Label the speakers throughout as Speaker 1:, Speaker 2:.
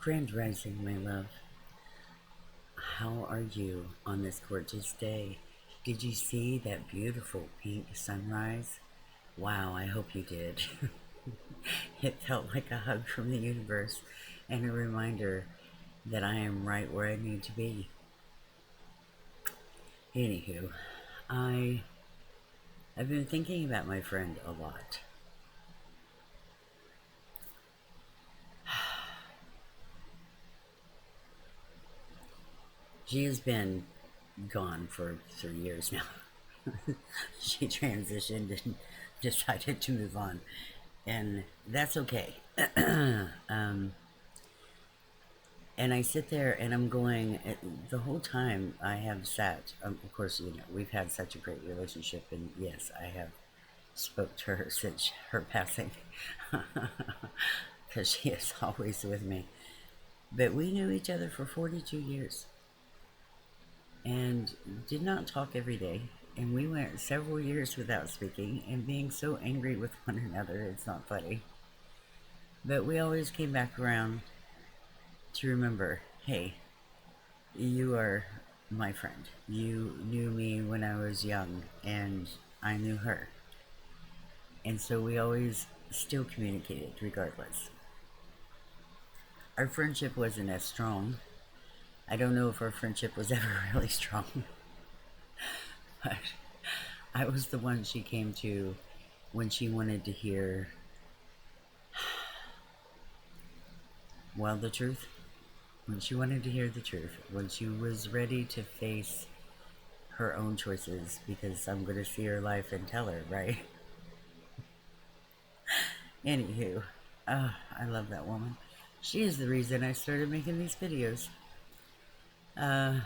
Speaker 1: Grand Rising, my love. How are you on this gorgeous day? Did you see that beautiful pink sunrise? Wow, I hope you did. It felt like a hug from the universe and a reminder that I am right where I need to be. Anywho, I I've been thinking about my friend a lot. She has been gone for 3 years now. She transitioned and decided to move on, and that's okay. um, and I sit there and I'm going, the whole time I have sat, of course, we've had such a great relationship, and yes, I have spoke to her since her passing, because she is always with me. But we knew each other for 42 years and did not talk every day. And we went several years without speaking and being so angry with one another, it's not funny. But we always came back around to remember, hey, you are my friend. You knew me when I was young, and I knew her. And so we always still communicated regardless. Our friendship wasn't as strong. I don't know if our friendship was ever really strong, but I was the one she came to when she wanted to hear, well, the truth. When she wanted to hear the truth. When she was ready to face her own choices, because I'm going to see her life and tell her, right? Anywho, I love that woman. She is the reason I started making these videos. Uh,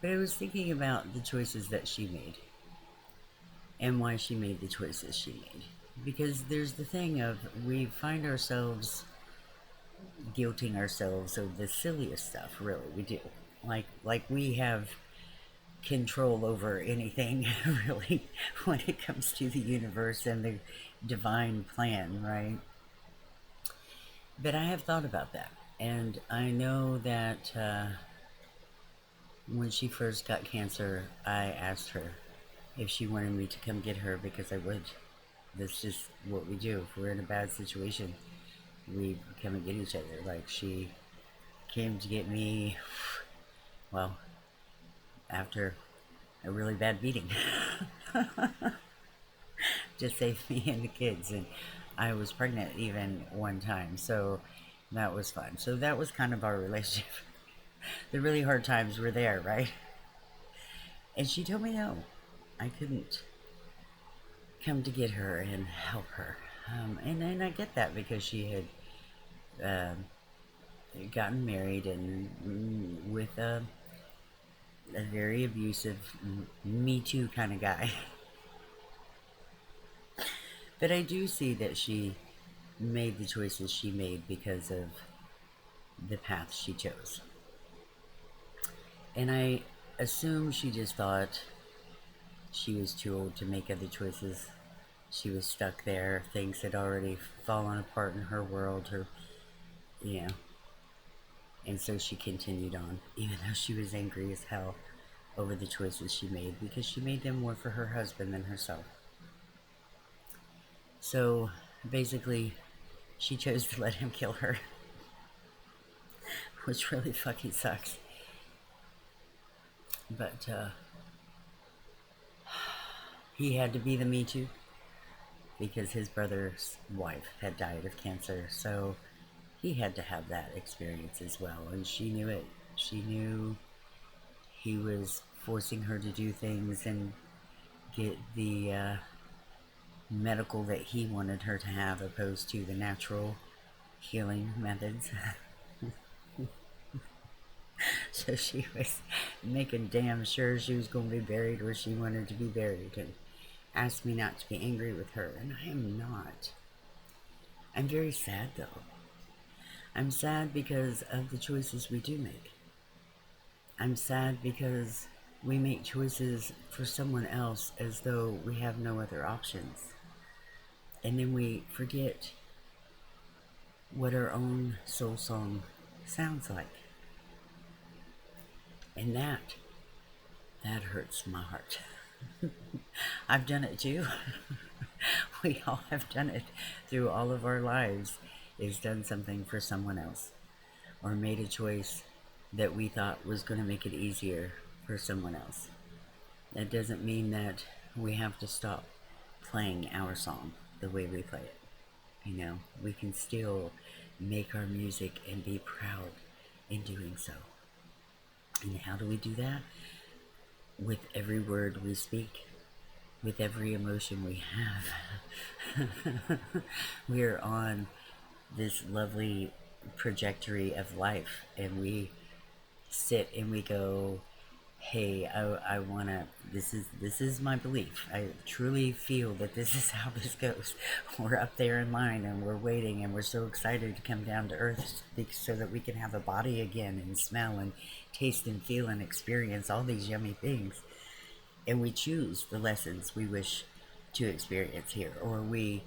Speaker 1: but I was thinking about the choices that she made and why she made the choices she made. Because there's the thing of we find ourselves guilting ourselves of the silliest stuff, really, we do. Like we have control over anything, really, when it comes to the universe and the divine plan, right? But I have thought about that. And I know that when she first got cancer, I asked her if she wanted me to come get her, because I would. That's just what we do. If we're in a bad situation, we come and get each other. Like, she came to get me, well, after a really bad beating. Just saved me and the kids. And I was pregnant even one time. So that was fun. So that was kind of our relationship. The really hard times were there, right? And she told me no, I couldn't come to get her and help her. And I get that, because she had gotten married and with a very abusive, Me Too kind of guy. But I do see that she made the choices she made because of the path she chose. And I assume she just thought she was too old to make other choices. She was stuck there. Things had already fallen apart in her world. You know. And so she continued on, even though she was angry as hell over the choices she made, because she made them more for her husband than herself. So basically, she chose to let him kill her, which really fucking sucks. But he had to be the Me Too, because his brother's wife had died of cancer. So he had to have that experience as well. And she knew it. She knew he was forcing her to do things and get the medical that he wanted her to have, opposed to the natural healing methods. So she was making damn sure she was going to be buried where she wanted to be buried, and asked me not to be angry with her, and I am not. I'm very sad, though. I'm sad because of the choices we do make. I'm sad because we make choices for someone else as though we have no other options. And then we forget what our own soul song sounds like. And that hurts my heart. I've done it too. We all have done it through all of our lives, is done something for someone else or made a choice that we thought was going to make it easier for someone else. That doesn't mean that we have to stop playing our song the way we play it. You know, we can still make our music and be proud in doing so. And how do we do that? With every word we speak, with every emotion we have. We are on this lovely trajectory of life, and we sit and we go, hey, I want to, this is my belief. I truly feel that this is how this goes. We're up there in line and we're waiting and we're so excited to come down to earth so that we can have a body again and smell and taste and feel and experience all these yummy things. And we choose the lessons we wish to experience here, or we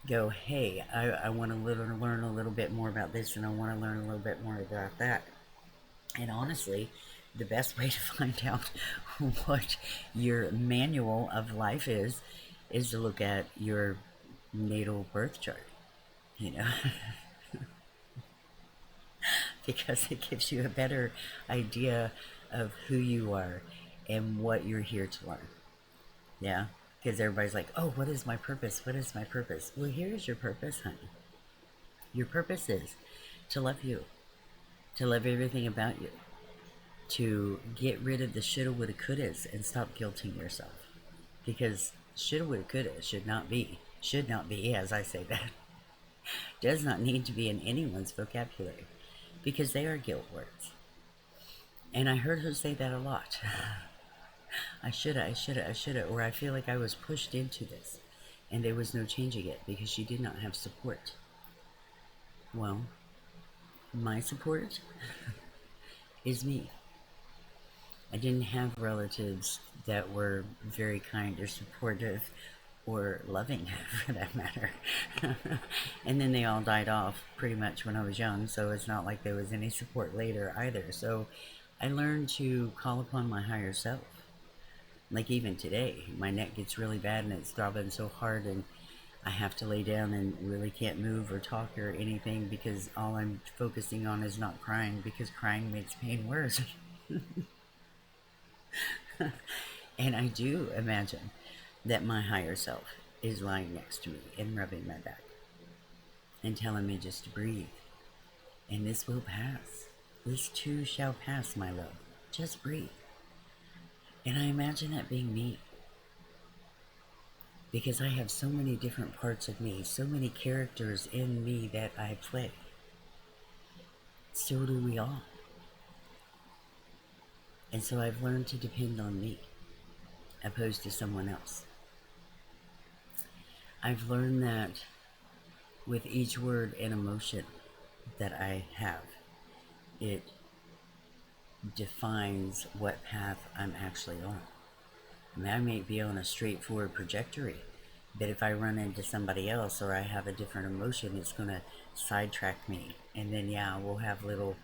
Speaker 1: go, hey, I want to learn a little bit more about this, and I want to learn a little bit more about that. And honestly, the best way to find out what your manual of life is to look at your natal birth chart, you know, because it gives you a better idea of who you are and what you're here to learn. Yeah, because everybody's like, oh, what is my purpose? What is my purpose? Well, here's your purpose, honey. Your purpose is to love you, to love everything about you, to get rid of the shoulda, woulda, couldas and stop guilting yourself. Because shoulda, woulda, coulda should not be, as I say that, does not need to be in anyone's vocabulary, because they are guilt words. And I heard her say that a lot. I shoulda, or I feel like I was pushed into this, and there was no changing it because she did not have support. Well, my support is me. I didn't have relatives that were very kind or supportive or loving, for that matter. And then they all died off pretty much when I was young, so it's not like there was any support later either. So I learned to call upon my higher self. Like even today, my neck gets really bad and it's throbbing so hard, and I have to lay down and really can't move or talk or anything because all I'm focusing on is not crying, because crying makes pain worse. And I do imagine that my higher self is lying next to me and rubbing my back and telling me just to breathe. And this will pass. This too shall pass, my love. Just breathe. And I imagine that being me. Because I have so many different parts of me, so many characters in me that I play. So do we all. And so I've learned to depend on me, opposed to someone else. I've learned that with each word and emotion that I have, it defines what path I'm actually on. I mean, I may be on a straightforward trajectory, but if I run into somebody else or I have a different emotion, it's going to sidetrack me. And then, yeah, we'll have little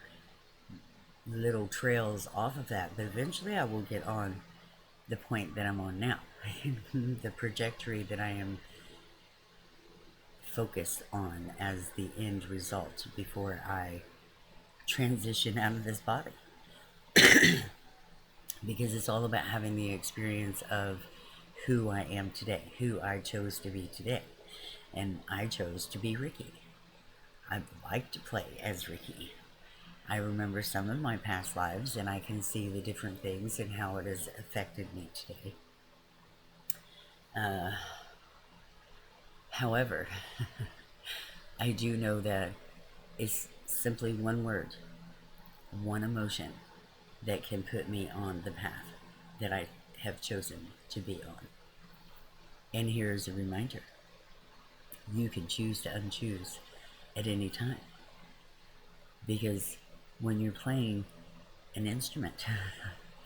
Speaker 1: trails off of that, but eventually I will get on the point that I'm on now, the trajectory that I am focused on as the end result before I transition out of this body. Because it's all about having the experience of who I am today, who I chose to be today. And I chose to be Ricky. I'd like to play as Ricky. I remember some of my past lives, and I can see the different things and how it has affected me today. However, I do know that it's simply one word, one emotion that can put me on the path that I have chosen to be on. And here's a reminder. You can choose to unchoose at any time. Because when you're playing an instrument,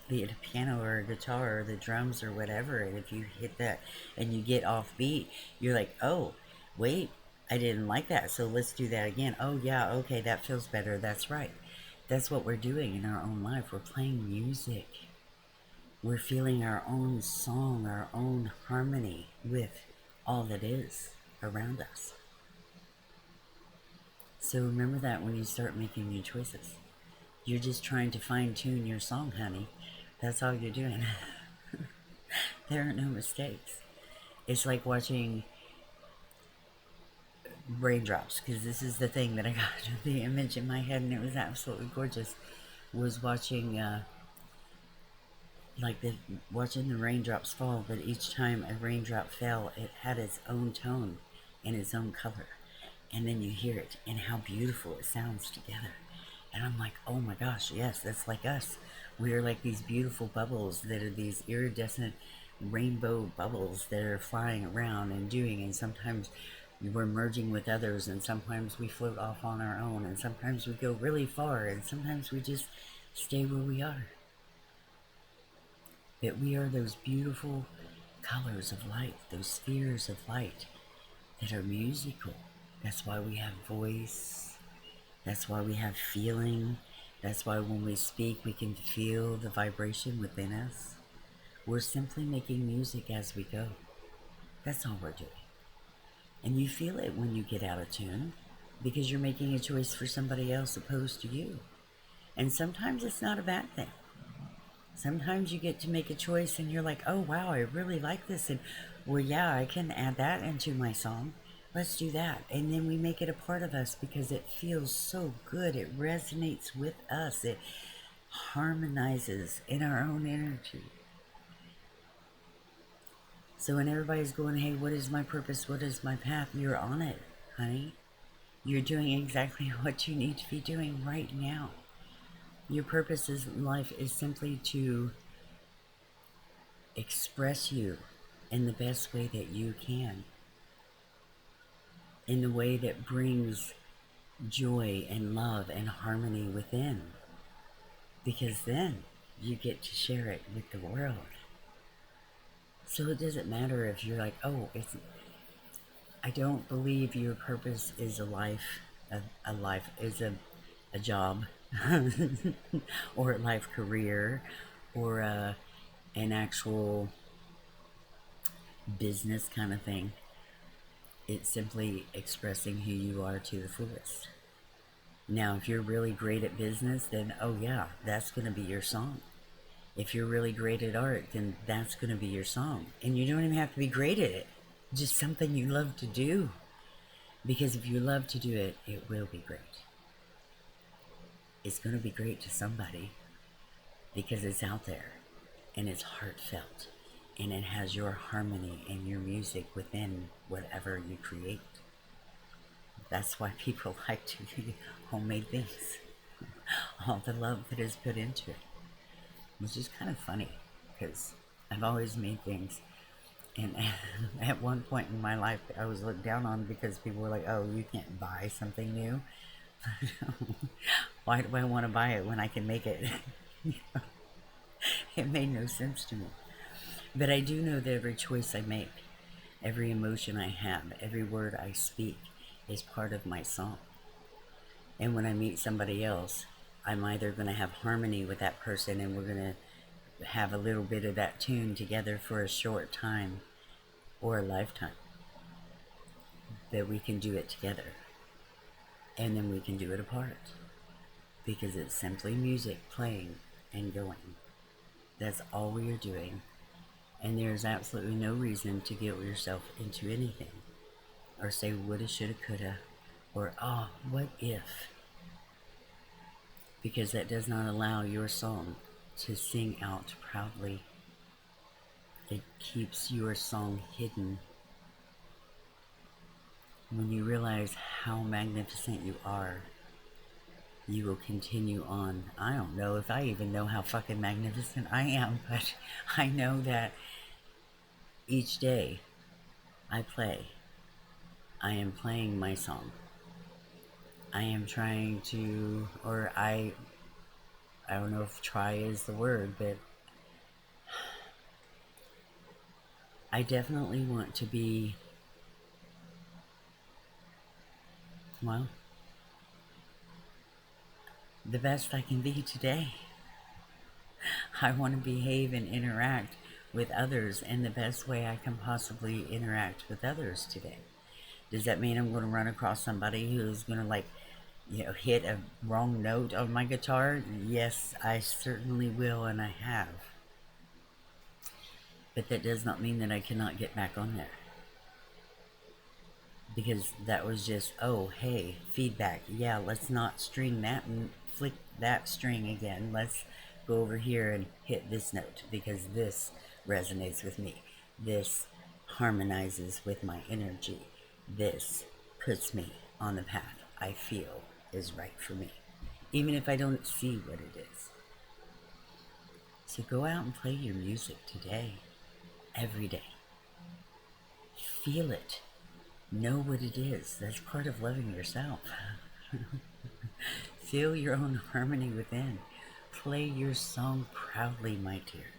Speaker 1: be it a piano or a guitar or the drums or whatever, and if you hit that and you get off beat, you're like, oh, wait, I didn't like that, so let's do that again. Oh, yeah, okay, that feels better. That's right. That's what we're doing in our own life. We're playing music. We're feeling our own song, our own harmony with all that is around us. So remember that when you start making new choices. You're just trying to fine tune your song, honey. That's all you're doing. There are no mistakes. It's like watching raindrops, because this is the thing that I got the image in my head, and it was absolutely gorgeous. Was watching like the watching the raindrops fall, but each time a raindrop fell, it had its own tone and its own color, and then you hear it and how beautiful it sounds together. And I'm like, oh my gosh, yes, that's like us. We are like these beautiful bubbles that are these iridescent rainbow bubbles that are flying around and doing, and sometimes we're merging with others, and sometimes we float off on our own, and sometimes we go really far, and sometimes we just stay where we are. That we are those beautiful colors of light, those spheres of light that are musical. That's why we have voice. That's why we have feeling. That's why when we speak, we can feel the vibration within us. We're simply making music as we go. That's all we're doing. And you feel it when you get out of tune, because you're making a choice for somebody else opposed to you. And sometimes it's not a bad thing. Sometimes you get to make a choice and you're like, oh wow, I really like this. And well, yeah, I can add that into my song. Let's do that. And then we make it a part of us because it feels so good. It resonates with us. It harmonizes in our own energy. So when everybody's going, hey, what is my purpose? What is my path? You're on it, honey. You're doing exactly what you need to be doing right now. Your purpose in life is simply to express you in the best way that you can, in the way that brings joy and love and harmony within, because then you get to share it with the world. So it doesn't matter if you're like, oh, I don't believe your purpose is a life, a life is a job, or a life career, or an actual business kind of thing. It's simply expressing who you are to the fullest. Now, if you're really great at business, then oh yeah, that's going to be your song. If you're really great at art, then that's going to be your song. And you don't even have to be great at it. Just something you love to do. Because if you love to do it, it will be great. It's going to be great to somebody because it's out there and it's heartfelt and it has your harmony and your music within whatever you create. That's why people like to do homemade things. All the love that is put into it. Which is kind of funny because I've always made things. And at one point in my life, I was looked down on because people were like, oh, you can't buy something new. Why do I want to buy it when I can make it? It made no sense to me. But I do know that every choice I make, every emotion I have, every word I speak is part of my song. And when I meet somebody else, I'm either going to have harmony with that person and we're going to have a little bit of that tune together for a short time or a lifetime. That we can do it together. And then we can do it apart. Because it's simply music playing and going. That's all we are doing. And there's absolutely no reason to guilt yourself into anything. Or say woulda, shoulda, coulda. Or, oh, what if? Because that does not allow your song to sing out proudly. It keeps your song hidden. When you realize how magnificent you are, you will continue on. I don't know if I even know how fucking magnificent I am, but I know that each day I play, I am playing my song. I am trying to, or I don't know if try is the word, but I definitely want to be Well, the best I can be today. I want to behave and interact with others in the best way I can possibly interact with others today. Does that mean I'm going to run across somebody who's going to, like, hit a wrong note on my guitar? Yes, I certainly will, and I have. But that does not mean that I cannot get back on there. Because that was just, oh, hey, feedback. Yeah, let's not string that and flick that string again. Let's go over here and hit this note because this resonates with me. This harmonizes with my energy. This puts me on the path I feel is right for me, even if I don't see what it is. So go out and play your music today, every day. Feel it. Know what it is. That's part of loving yourself. Feel your own harmony within. Play your song proudly, my dear.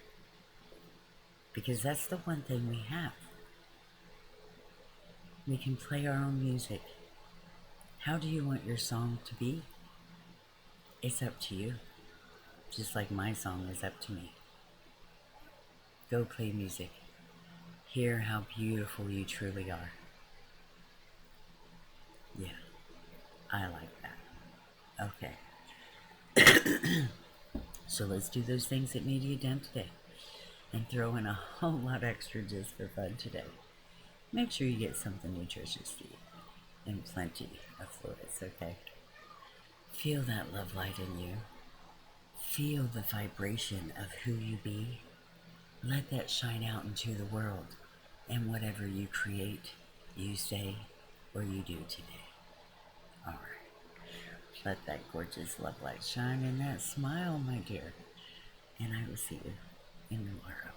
Speaker 1: Because that's the one thing we have. We can play our own music. How do you want your song to be? It's up to you. Just like my song is up to me. Go play music. Hear how beautiful you truly are. Yeah, I like that. Okay. So let's do those things that need to get done today. And throw in a whole lot extra just for fun today. Make sure you get something nutritious to eat. And plenty of fluids, okay? Feel that love light in you. Feel the vibration of who you be. Let that shine out into the world. And whatever you create, you say, or you do today. Alright. Let that gorgeous love light shine in that smile, my dear. And I will see you in tomorrow.